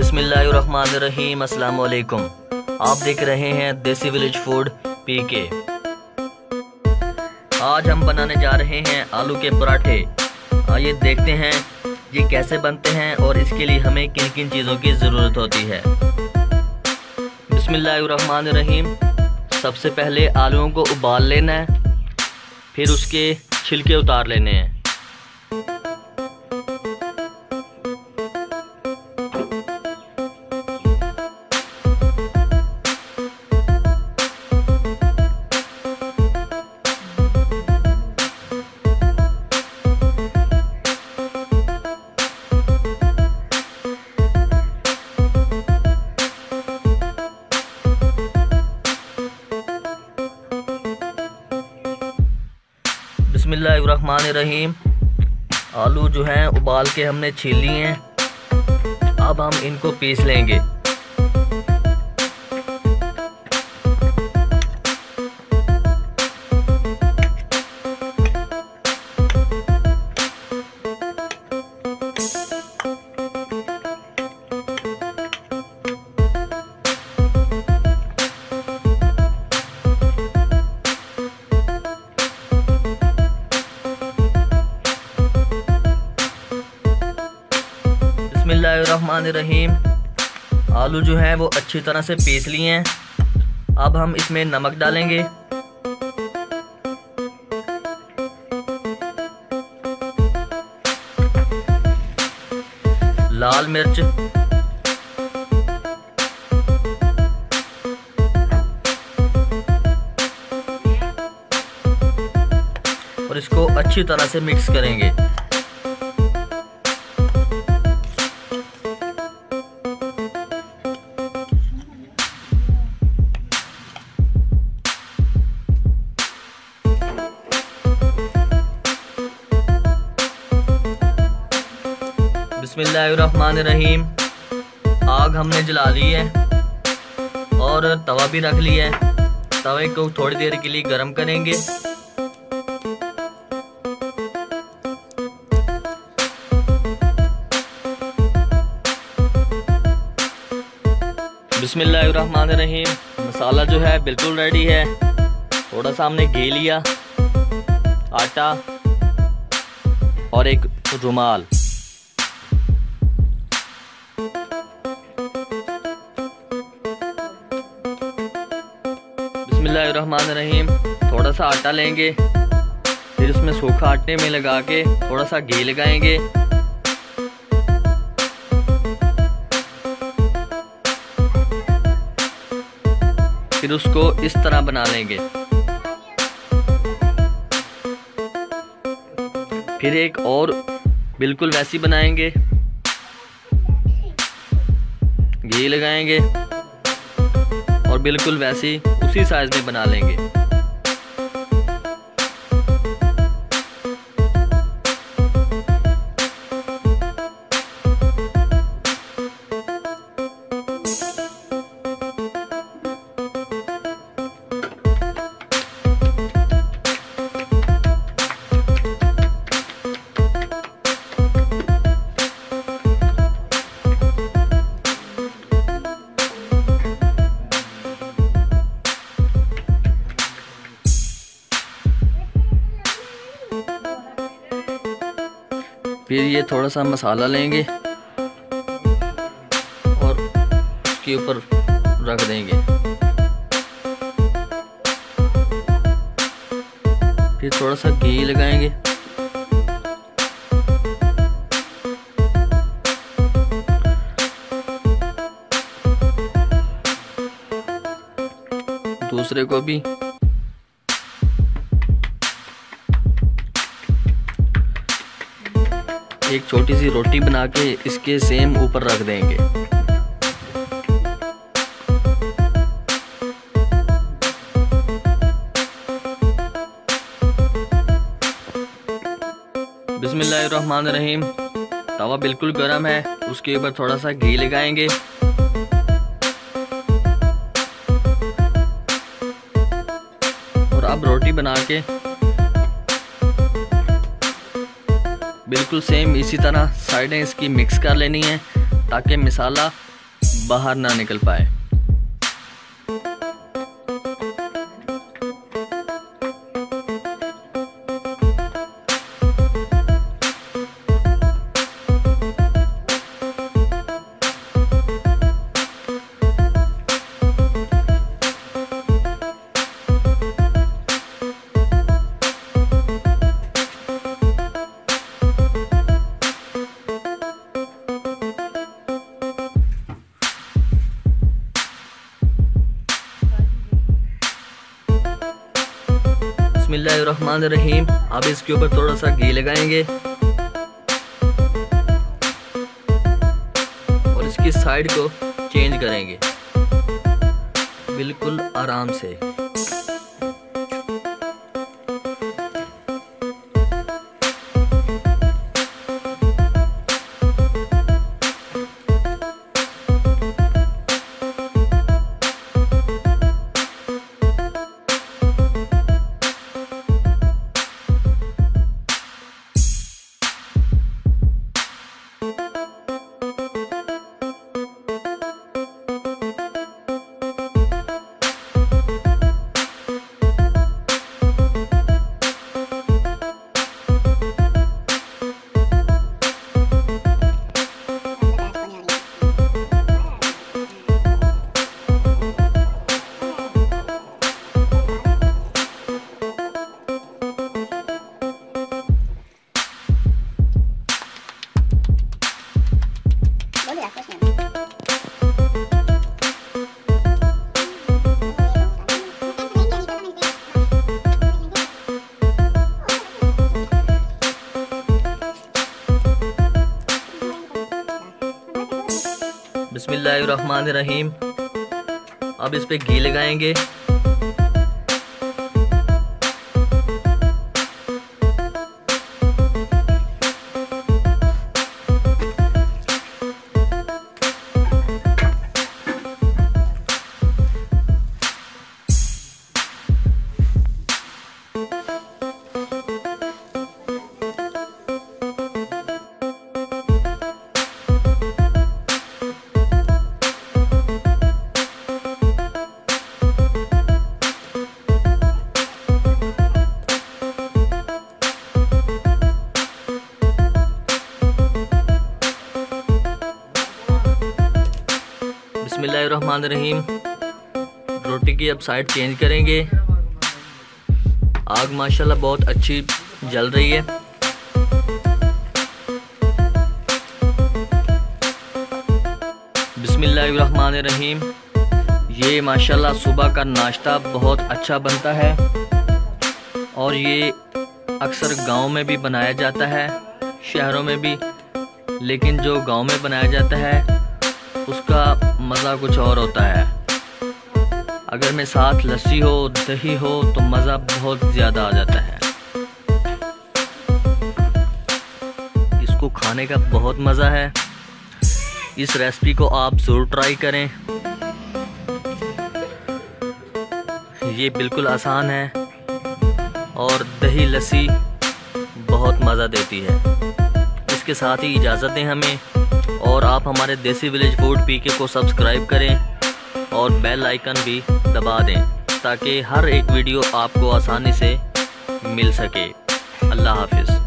बिस्मिल्लाहिर्रहमानिर्रहीम। अस्सलाम वालेकुम। आप देख रहे हैं देसी विलेज फूड पीके। आज हम बनाने जा रहे हैं आलू के पराठे। आइए देखते हैं ये कैसे बनते हैं और इसके लिए हमें किन किन चीज़ों की ज़रूरत होती है। बिस्मिल्लाहिर्रहमानिर्रहीम। सबसे पहले आलूओं को उबाल लेना है, फिर उसके छिलके उतार लेने हैं। बिस्मिल्लाहिर्रहमानिर्रहीम। आलू जो हैं उबाल के हमने छील लिए हैं। अब हम इनको पीस लेंगे। बिस्मिल्लाहिर्रहमानिर्रहीम। आलू जो है वो अच्छी तरह से पीस लिए हैं। अब हम इसमें नमक डालेंगे, लाल मिर्च, और इसको अच्छी तरह से मिक्स करेंगे। बिस्मिल्लाहिर्रहमानिर्रहीम। आग हमने जला ली है और तवा भी रख लिया है। तवे को थोड़ी देर के लिए गर्म करेंगे। बिस्मिल्लाहिर्रहमानिर्रहीम। मसाला जो है बिल्कुल रेडी है। थोड़ा सा हमने घी लिया, आटा और एक रुमाल। बिस्मिल्लाहिर्रहमानिर्रहीम। थोड़ा सा आटा लेंगे, फिर उसमें सूखा आटे में लगा के थोड़ा सा घी लगाएंगे। फिर उसको इस तरह बना लेंगे। फिर एक और बिल्कुल वैसी बनाएंगे, घी लगाएंगे और बिल्कुल वैसी उसी साइज में बना लेंगे। फिर ये थोड़ा सा मसाला लेंगे और उसके ऊपर रख देंगे। फिर थोड़ा सा घी लगाएंगे। दूसरे को भी एक छोटी सी रोटी बना के इसके सेम ऊपर रख देंगे। बिस्मिल्लाहिर्रहमानिर्रहीम। तवा बिल्कुल गर्म है, उसके ऊपर थोड़ा सा घी लगाएंगे। और अब रोटी बना के बिल्कुल सेम इसी तरह साइडें इसकी मिक्स कर लेनी है ताकि मसाला बाहर ना निकल पाए। बिस्मिल्लाहिर्रहमानिर्रहीम। अब इसके ऊपर थोड़ा सा घी लगाएंगे और इसकी साइड को चेंज करेंगे बिल्कुल आराम से। बिस्मिल्लाहिर्रहमानिर्रहीम। अब इस पे घी लगाएंगे। बिस्मिल्लाहिर्रहमानिर्रहीम। रोटी की अब साइड चेंज करेंगे। आग माशाल्लाह बहुत अच्छी जल रही है। बिस्मिल्लाहिर्रहमानिर्रहीम। ये माशाल्लाह सुबह का नाश्ता बहुत अच्छा बनता है और ये अक्सर गांव में भी बनाया जाता है, शहरों में भी। लेकिन जो गांव में बनाया जाता है उसका मज़ा कुछ और होता है। अगर में साथ लस्सी हो, दही हो तो मज़ा बहुत ज़्यादा आ जाता है। इसको खाने का बहुत मज़ा है। इस रेसिपी को आप ज़रूर ट्राई करें। ये बिल्कुल आसान है और दही लस्सी बहुत मज़ा देती है। इसके साथ ही इजाज़त दें हमें, और आप हमारे देसी विलेज फूड पीके को सब्सक्राइब करें और बेल आइकन भी दबा दें ताकि हर एक वीडियो आपको आसानी से मिल सके। अल्लाह हाफिज़।